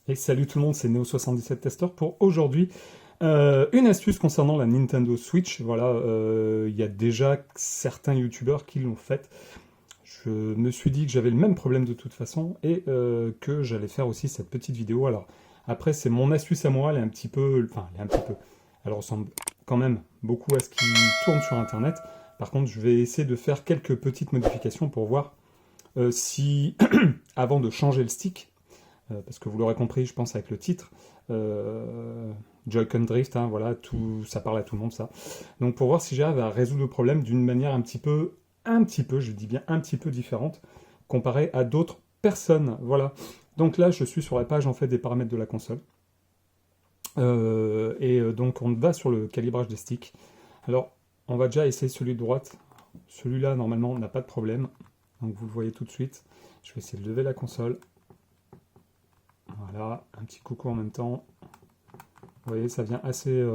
Et salut tout le monde, c'est Neo77Tester pour aujourd'hui. Une astuce concernant la Nintendo Switch. Voilà, il y a déjà certains youtubeurs qui l'ont faite. Je me suis dit que j'avais le même problème de toute façon et que j'allais faire aussi cette petite vidéo. Alors, après, c'est mon astuce à moi, elle est un petit peu. Enfin, elle est un petit peu. Elle ressemble quand même beaucoup à ce qui tourne sur internet. Par contre, je vais essayer de faire quelques petites modifications pour voir si, avant de changer le stick, parce que vous l'aurez compris, je pense, avec le titre. Joy-Con Drift, hein, voilà, tout, ça parle à tout le monde, ça. Donc pour voir si j'arrive à résoudre le problème d'une manière un petit peu, je dis bien un petit peu différente, comparé à d'autres personnes, voilà. Donc là, je suis sur la page en fait des paramètres de la console. Donc on va sur le calibrage des sticks. Alors, on va déjà essayer celui de droite. Celui-là, normalement, n'a pas de problème. Donc vous le voyez tout de suite. Je vais essayer de lever la console. Voilà, un petit coucou en même temps. Vous voyez, ça vient assez...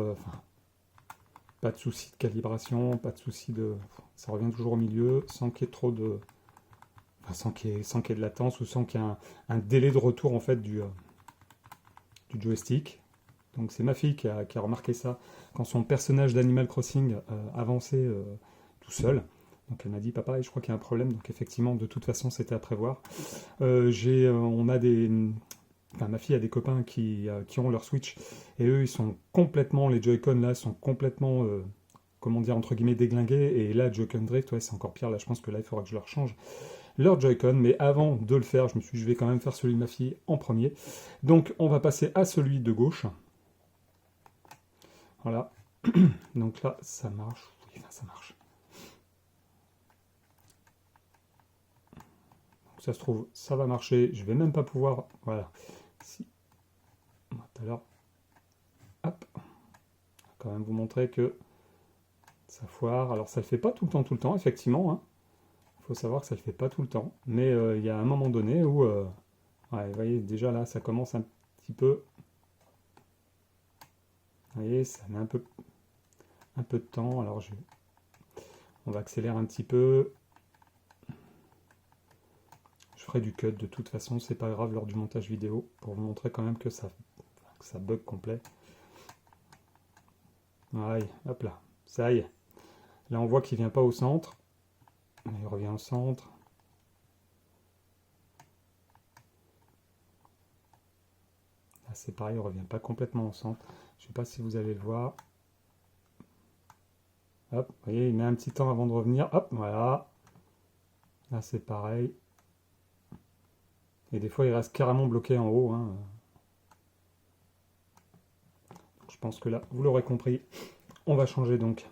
pas de souci de calibration, pas de souci de... Ça revient toujours au milieu, sans qu'il y ait trop de... Enfin, sans qu'il y ait de latence ou sans qu'il y ait un délai de retour en fait du joystick. Donc c'est ma fille qui a remarqué ça quand son personnage d'Animal Crossing avançait tout seul. Donc elle m'a dit, papa, je crois qu'il y a un problème. Donc effectivement, de toute façon, c'était à prévoir. On a des... Enfin, ma fille a des copains qui ont leur Switch et eux, ils sont complètement, les Joy-Con là, sont complètement, comment dire, entre guillemets, déglingués. Et là, Joy-Con Drift, ouais, c'est encore pire. Là, je pense que là, il faudra que je leur change leur Joy-Con. Mais avant de le faire, je me suis dit, je vais quand même faire celui de ma fille en premier. Donc, on va passer à celui de gauche. Voilà. Donc là, ça marche. Oui, enfin, ça marche. Donc, ça se trouve, ça va marcher. Je vais même pas pouvoir. Voilà. Si. Tout à l'heure. Hop. Quand même vous montrer que ça foire. Alors ça le fait pas tout le temps, effectivement. Hein. Il faut savoir que ça le fait pas tout le temps. Mais il y a un moment donné où, ouais, vous voyez, déjà là, ça commence un petit peu. Vous voyez, ça met un peu de temps. Alors on va accélérer un petit peu. Je ferai du cut de toute façon, c'est pas grave lors du montage vidéo pour vous montrer quand même que ça bug complet. Ouais, hop là, ça y est. Là on voit qu'il vient pas au centre. Il revient au centre. Là c'est pareil, il revient pas complètement au centre. Je sais pas si vous allez le voir. Hop, vous voyez, il met un petit temps avant de revenir. Hop, voilà. Là c'est pareil. Et des fois il reste carrément bloqué en haut. Hein. Je pense que là, vous l'aurez compris, on va changer donc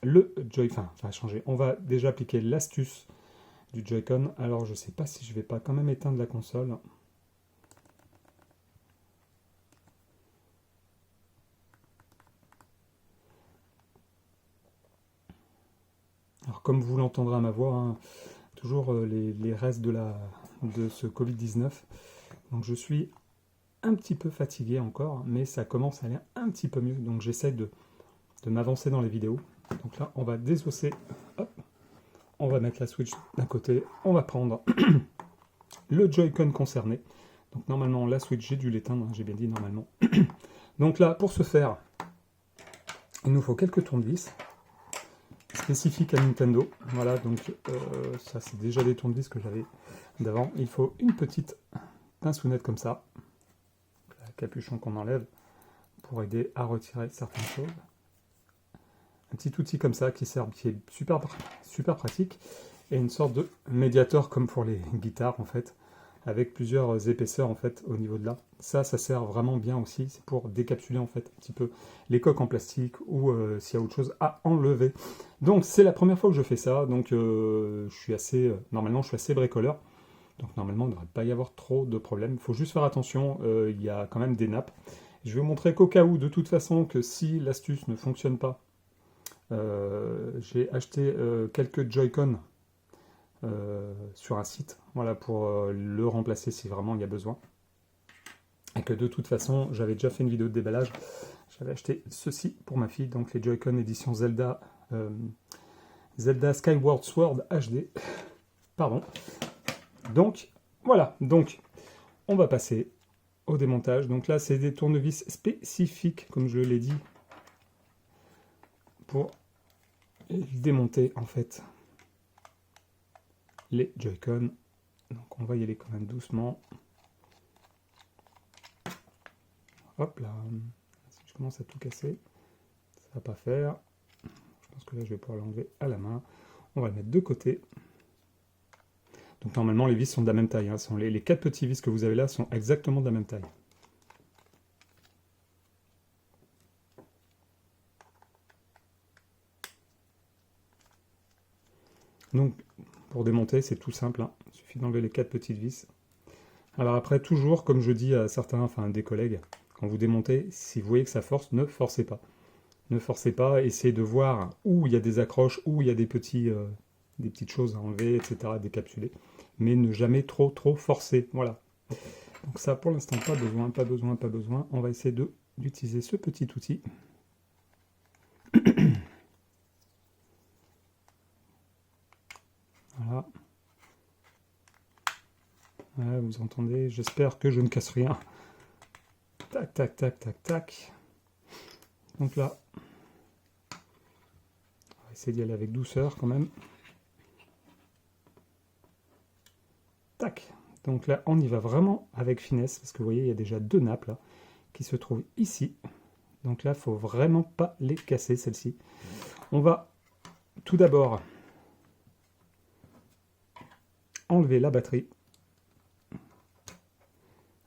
le Joy-Con. Enfin, on va changer. On va déjà appliquer l'astuce du Joy-Con. Alors, je sais pas si je vais pas quand même éteindre la console. Alors, comme vous l'entendrez à ma voix, hein, toujours les restes de ce Covid-19. Donc, je suis un petit peu fatigué encore, mais ça commence à aller un petit peu mieux. Donc, j'essaie de m'avancer dans les vidéos. Donc là, on va désosser. Hop. On va mettre la Switch d'un côté. On va prendre le Joy-Con concerné. Donc normalement, la Switch, j'ai dû l'éteindre, hein, j'ai bien dit normalement. Donc là, pour ce faire, il nous faut quelques tournevis spécifiques à Nintendo. Voilà, donc ça c'est déjà des tournevis que j'avais d'avant. Il faut une petite pinceonnette comme ça, le capuchon qu'on enlève pour aider à retirer certaines choses. Un petit outil comme ça qui est super, super pratique et une sorte de médiateur comme pour les guitares en fait, avec plusieurs épaisseurs en fait au niveau de là. Ça sert vraiment bien aussi, c'est pour décapsuler en fait un petit peu les coques en plastique ou s'il y a autre chose à enlever. Donc c'est la première fois que je fais ça, donc je suis assez, normalement je suis assez bricoleur, donc normalement il ne devrait pas y avoir trop de problèmes. Il faut juste faire attention, il y a quand même des nappes. Je vais vous montrer qu'au cas où, de toute façon, que si l'astuce ne fonctionne pas, j'ai acheté quelques Joy-Con sur un site, voilà, pour le remplacer si vraiment il y a besoin. Et que de toute façon, j'avais déjà fait une vidéo de déballage. J'avais acheté ceci pour ma fille, donc les Joy-Con édition Zelda, Zelda Skyward Sword HD. Pardon. Donc, voilà. Donc, on va passer au démontage. Donc là, c'est des tournevis spécifiques, comme je l'ai dit, pour démonter en fait les Joy-Con. Donc on va y aller quand même doucement. Hop là, si je commence à tout casser, ça va pas faire. Je pense que là je vais pouvoir l'enlever à la main. On va le mettre de côté. Donc normalement les vis sont de la même taille. Hein. Les 4 petits vis que vous avez là sont exactement de la même taille. Donc pour démonter c'est tout simple. Hein. Il suffit d'enlever les 4 petites vis. Alors après toujours comme je dis à certains, enfin des collègues, quand vous démontez, si vous voyez que ça force, ne forcez pas. Ne forcez pas, essayez de voir où il y a des accroches, où il y a des petites choses à enlever, etc., à décapsuler. Mais ne jamais trop forcer, voilà. Donc ça, pour l'instant, pas besoin, pas besoin, pas besoin. On va essayer d'utiliser ce petit outil. Voilà. Voilà, vous entendez, j'espère que je ne casse rien. Tac, tac, tac, tac, tac. Donc là, on va essayer d'y aller avec douceur quand même. Tac. Donc là, on y va vraiment avec finesse, parce que vous voyez, il y a déjà 2 nappes là, qui se trouvent ici. Donc là, il ne faut vraiment pas les casser, celles-ci. On va tout d'abord enlever la batterie.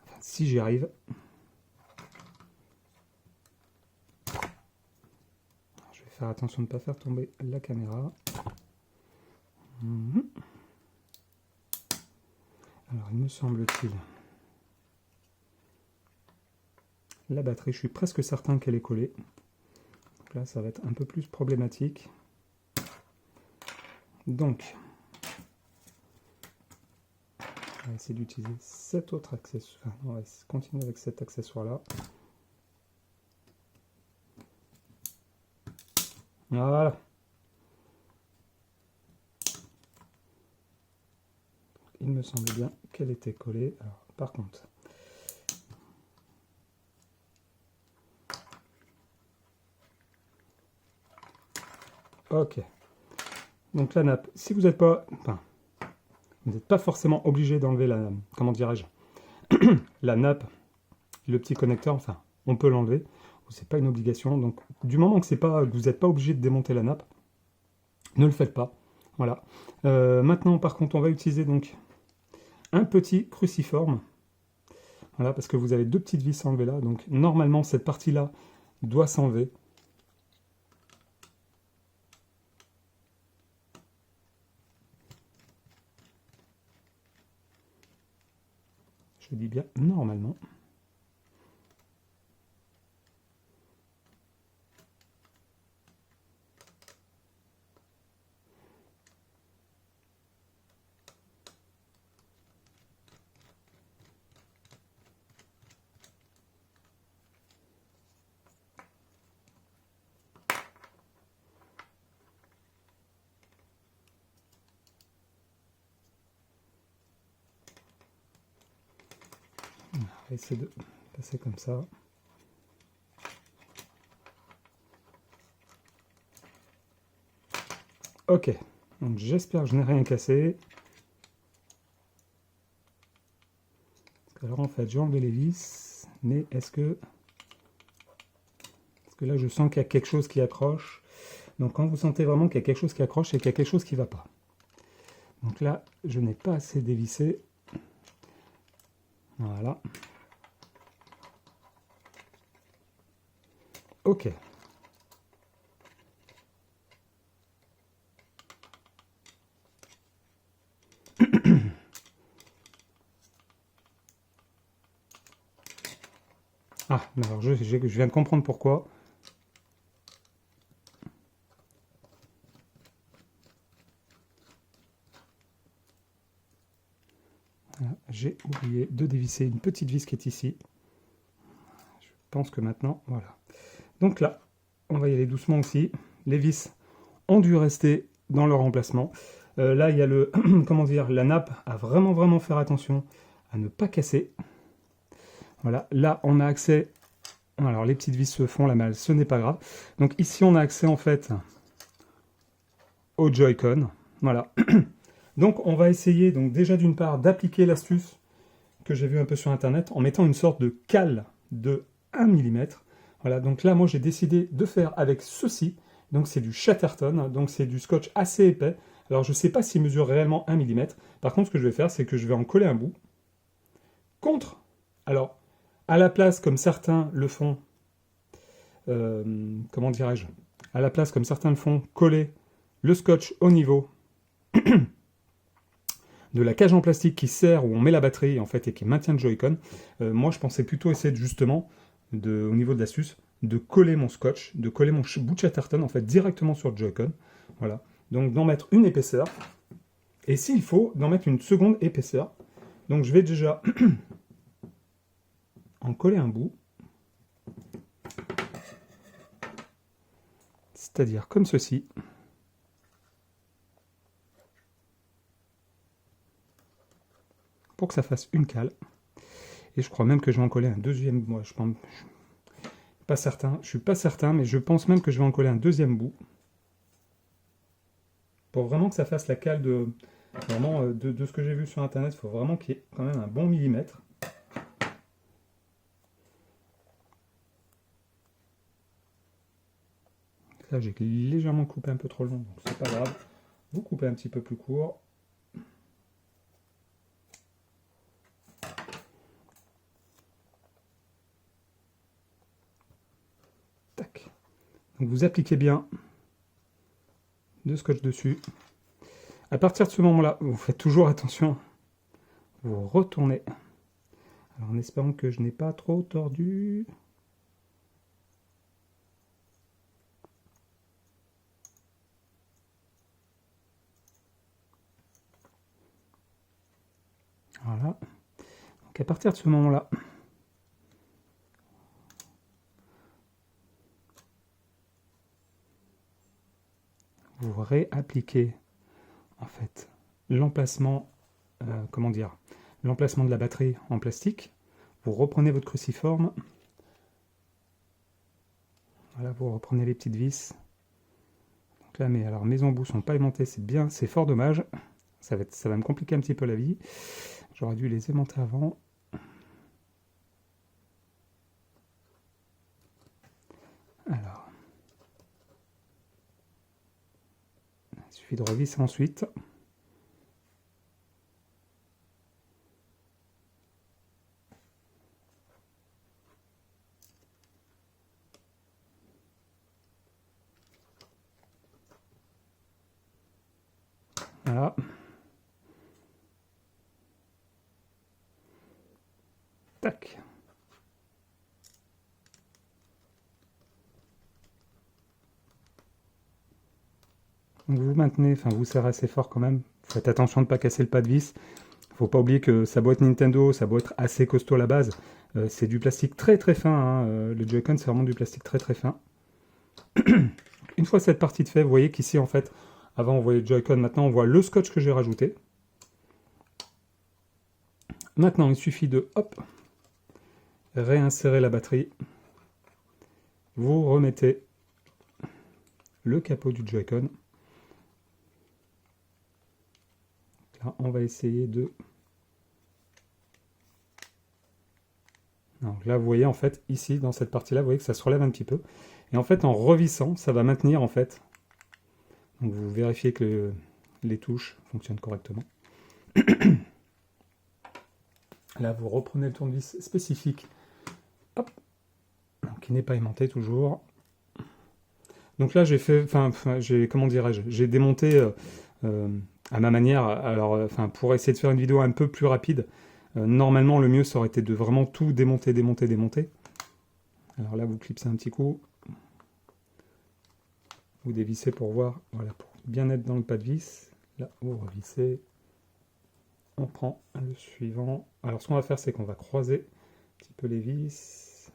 Enfin, si j'y arrive. Je vais faire attention de ne pas faire tomber la caméra. Alors, il me semble-t-il... La batterie, je suis presque certain qu'elle est collée. Donc là, ça va être un peu plus problématique. Donc, on va essayer d'utiliser cet autre accessoire. Enfin, on va continuer avec cet accessoire-là. Voilà. Il me semble bien qu'elle était collée. Alors, par contre... Ok. Donc la nappe, si vous n'êtes pas... Enfin, vous n'êtes pas forcément obligé d'enlever la... Comment dirais-je la nappe, le petit connecteur, enfin, on peut l'enlever. C'est pas une obligation. Donc, du moment que vous n'êtes pas obligé de démonter la nappe, ne le faites pas. Voilà. Maintenant, par contre, on va utiliser donc un petit cruciforme. Voilà, parce que vous avez 2 petites vis à enlever là. Donc, normalement, cette partie-là doit s'enlever. Je dis bien normalement. On va essayer de passer comme ça. Ok, donc j'espère que je n'ai rien cassé. Alors en fait, j'ai enlevé les vis, mais est-ce que là je sens qu'il y a quelque chose qui accroche. Donc quand vous sentez vraiment qu'il y a quelque chose qui accroche, c'est qu'il y a quelque chose qui ne va pas. Donc là, je n'ai pas assez dévissé. Voilà. Ok. Ah, alors je viens de comprendre pourquoi. J'ai oublié de dévisser une petite vis qui est ici. Je pense que maintenant, voilà. Donc là, on va y aller doucement aussi. Les vis ont dû rester dans leur emplacement. Là, il y a le, comment dire, la nappe à vraiment faire attention à ne pas casser. Voilà, là on a accès, alors les petites vis se font la malle, ce n'est pas grave. Donc ici on a accès en fait au Joy-Con, voilà. Donc on va essayer donc déjà d'une part d'appliquer l'astuce que j'ai vu un peu sur internet en mettant une sorte de cale de 1 mm. Voilà, donc là moi j'ai décidé de faire avec ceci, donc c'est du Chatterton, donc c'est du scotch assez épais. Alors je ne sais pas s'il mesure réellement 1 mm, par contre ce que je vais faire c'est que je vais en coller un bout contre, alors à la place comme certains le font, comment dirais-je, à la place comme certains le font, coller le scotch au niveau de la cage en plastique qui sert où on met la batterie en fait et qui maintient le Joy-Con. Moi je pensais plutôt essayer justement au niveau de l'astuce de coller mon scotch, de coller mon bout de Chatterton en fait directement sur le Joy-Con. Voilà. Donc d'en mettre une épaisseur et s'il faut d'en mettre une seconde épaisseur. Donc je vais déjà en coller un bout. C'est-à-dire comme ceci. Pour que ça fasse une cale. Et je crois même que je vais en coller un deuxième. Moi, je pense pas certain. Je suis pas certain, mais je pense même que je vais en coller un deuxième bout. Pour vraiment que ça fasse la cale vraiment, de ce que j'ai vu sur internet, il faut vraiment qu'il y ait quand même un bon millimètre. Là, j'ai légèrement coupé un peu trop long, donc c'est pas grave. Vous coupez un petit peu plus court. Tac. Donc vous appliquez bien de scotch dessus. À partir de ce moment-là, vous faites toujours attention. Vous retournez. Alors en espérant que je n'ai pas trop tordu. Voilà. Donc à partir de ce moment-là, vous réappliquez en fait l'emplacement, comment dire, l'emplacement de la batterie en plastique. Vous reprenez votre cruciforme. Voilà, vous reprenez les petites vis. Donc là, alors mes embouts sont pas aimantés, c'est bien, c'est fort dommage. Ça va me compliquer un petit peu la vie. J'aurais dû les aimanter avant. Alors, il suffit de revisser ensuite. Voilà. Tac. Donc vous maintenez, enfin vous serrez assez fort quand même. Faites attention de ne pas casser le pas de vis. Faut pas oublier que sa boîte Nintendo, ça doit être assez costaud à la base. C'est du plastique très très fin. Hein. Le Joy-Con, c'est vraiment du plastique très très fin. Une fois cette partie de fait, vous voyez qu'ici en fait, avant on voyait le Joy-Con, maintenant on voit le scotch que j'ai rajouté. Maintenant il suffit de hop, réinsérer la batterie. Vous remettez le capot du Joy-Con. Là, on va essayer de... Donc là, vous voyez, en fait, ici, dans cette partie-là, vous voyez que ça se relève un petit peu. Et en fait, en revissant, ça va maintenir, en fait. Donc vous vérifiez que les touches fonctionnent correctement. Là, vous reprenez le tournevis spécifique. Hop. Donc, qui n'est pas aimanté, toujours. Donc là, j'ai fait... comment dirais-je, j'ai démonté... à ma manière, alors, pour essayer de faire une vidéo un peu plus rapide, normalement, le mieux, ça aurait été de vraiment tout démonter, démonter, démonter. Alors là, vous clipsez un petit coup. Vous dévissez pour voir, voilà, pour bien être dans le pas de vis. Là, vous revissez. On prend le suivant. Alors, ce qu'on va faire, c'est qu'on va croiser un petit peu les vis.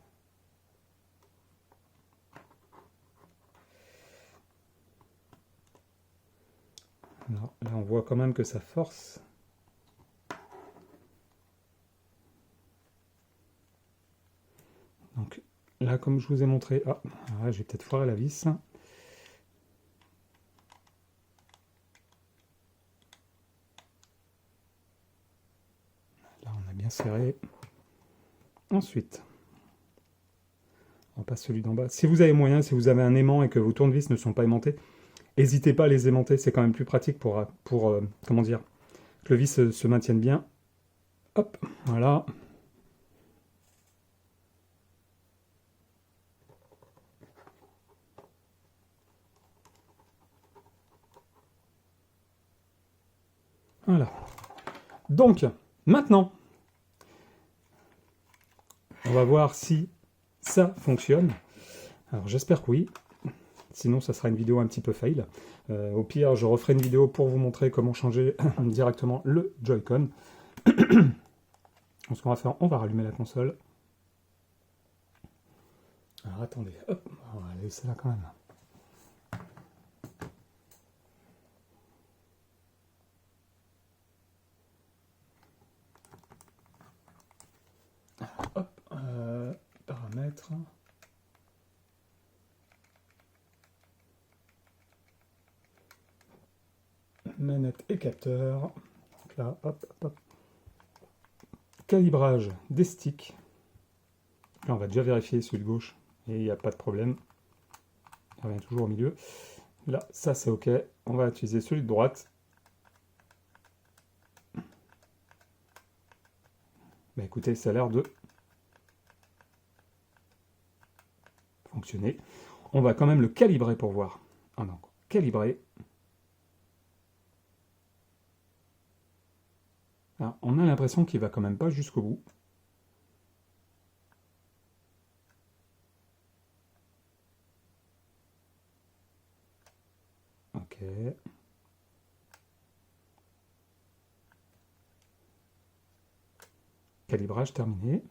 Alors, là, on voit quand même que ça force. Là, comme je vous ai montré... Ah, là, j'ai peut-être foiré la vis. Là, on a bien serré. Ensuite, on passe celui d'en bas. Si vous avez moyen, si vous avez un aimant et que vos tournevis ne sont pas aimantés, n'hésitez pas à les aimanter. C'est quand même plus pratique pour comment dire, que le vis se maintienne bien. Hop, voilà. Voilà. Donc, maintenant, on va voir si ça fonctionne. Alors, j'espère que oui. Sinon, ça sera une vidéo un petit peu fail. Au pire, je referai une vidéo pour vous montrer comment changer directement le Joy-Con. Ce qu'on va faire, on va rallumer la console. Alors, attendez. Hop, on va laisser là quand même. Hop, paramètres. Manette et capteur. Donc là, hop, hop, hop. Calibrage des sticks. Là, on va déjà vérifier celui de gauche et il n'y a pas de problème. Il revient toujours au milieu. Là, ça c'est OK. On va utiliser celui de droite. Bah écoutez, ça a l'air de fonctionner. On va quand même le calibrer pour voir. Ah non, calibrer. Alors, on a l'impression qu'il va quand même pas jusqu'au bout. OK. Calibrage terminé.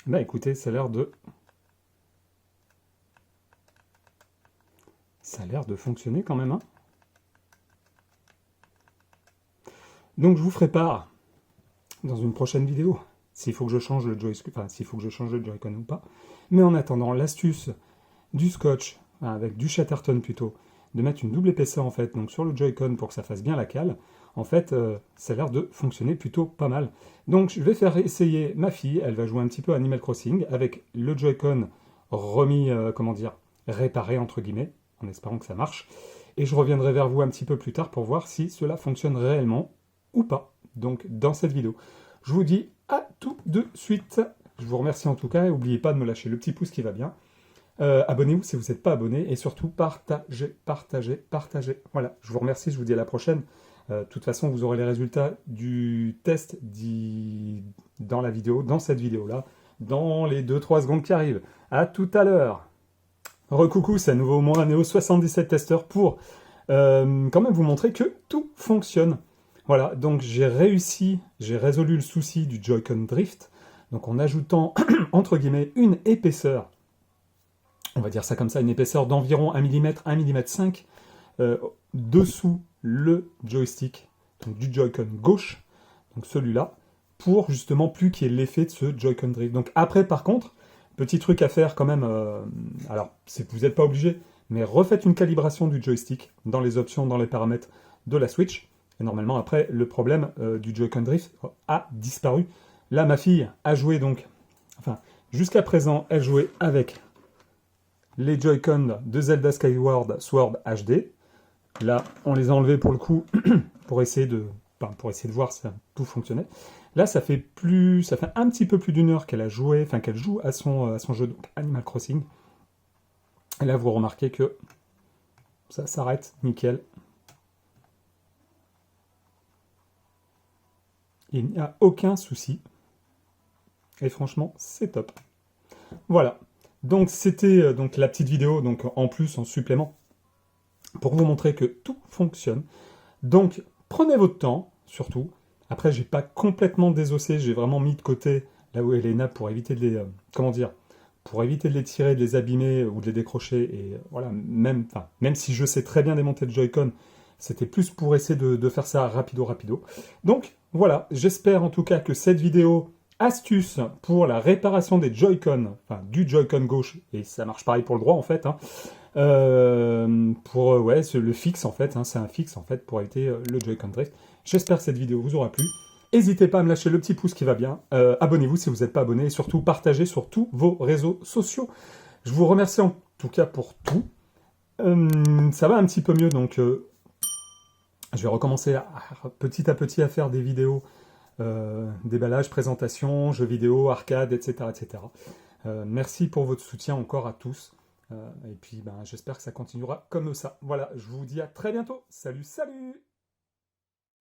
Bah écoutez, ça a l'air de... Ça a l'air de fonctionner quand même, hein. Donc je vous ferai part dans une prochaine vidéo s'il faut que je change le Joy-Con ou pas. Mais en attendant, l'astuce du scotch, avec du Chatterton plutôt, de mettre une double épaisseur en fait, donc sur le Joy-Con pour que ça fasse bien la cale, en fait, ça a l'air de fonctionner plutôt pas mal. Donc je vais faire essayer ma fille, elle va jouer un petit peu à Animal Crossing, avec le Joy-Con remis, comment dire, réparé entre guillemets, en espérant que ça marche. Et je reviendrai vers vous un petit peu plus tard pour voir si cela fonctionne réellement ou pas, donc dans cette vidéo. Je vous dis à tout de suite. Je vous remercie en tout cas, et n'oubliez pas de me lâcher le petit pouce qui va bien. Abonnez-vous si vous n'êtes pas abonné, et surtout partagez, partagez, partagez. Voilà, je vous remercie, je vous dis à la prochaine. De toute façon, vous aurez les résultats du test dans la vidéo, dans cette vidéo-là, dans les 2-3 secondes qui arrivent. À tout à l'heure. Recoucou, c'est à nouveau moi, Neo77 testeur pour quand même vous montrer que tout fonctionne. Voilà, donc j'ai résolu le souci du Joy-Con Drift, donc en ajoutant, entre guillemets, une épaisseur, on va dire ça comme ça, une épaisseur d'environ 1 mm, 1 mm 5, dessous le joystick, donc du Joy-Con gauche, donc celui-là, pour justement plus qu'il y ait l'effet de ce Joy-Con Drift. Donc après, par contre, petit truc à faire quand même, alors vous n'êtes pas obligé, mais refaites une calibration du joystick dans les options, dans les paramètres de la Switch. Et normalement, après, le problème du Joy-Con Drift a disparu. Là, ma fille a joué donc, enfin, jusqu'à présent, elle jouait avec les Joy-Con de Zelda Skyward Sword HD. Là, on les a enlevés pour le coup, pour essayer de voir si tout fonctionnait. Là, ça fait un petit peu plus d'une heure qu'elle a joué, enfin qu'elle joue à son jeu, donc Animal Crossing. Et là, vous remarquez que ça s'arrête, nickel. Il n'y a aucun souci. Et franchement, c'est top. Voilà. Donc, c'était donc la petite vidéo, donc en plus, en supplément, pour vous montrer que tout fonctionne. Donc, prenez votre temps, surtout. Après, j'ai pas complètement désossé, j'ai vraiment mis de côté là où est les nappes pour éviter de les, pour éviter de les tirer, de les abîmer ou de les décrocher. Et voilà, même si je sais très bien démonter le Joy-Con, C'était plus pour essayer de faire ça rapido. Donc voilà, j'espère en tout cas que cette vidéo astuce pour la réparation des Joy-Con, enfin du Joy-Con gauche, et ça marche pareil pour le droit en fait, hein, ouais, le fixe en fait, hein, c'est un fixe en fait pour éviter le Joy-Con drift. J'espère que cette vidéo vous aura plu. N'hésitez pas à me lâcher le petit pouce qui va bien. Abonnez-vous si vous n'êtes pas abonné et surtout partagez sur tous vos réseaux sociaux. Je vous remercie en tout cas pour tout. Ça va un petit peu mieux, donc je vais recommencer petit à petit à faire des vidéos, déballage, présentation, jeux vidéo, arcade, etc. etc. Merci pour votre soutien encore à tous. Et puis j'espère que ça continuera comme ça. Voilà, je vous dis à très bientôt. Salut, salut!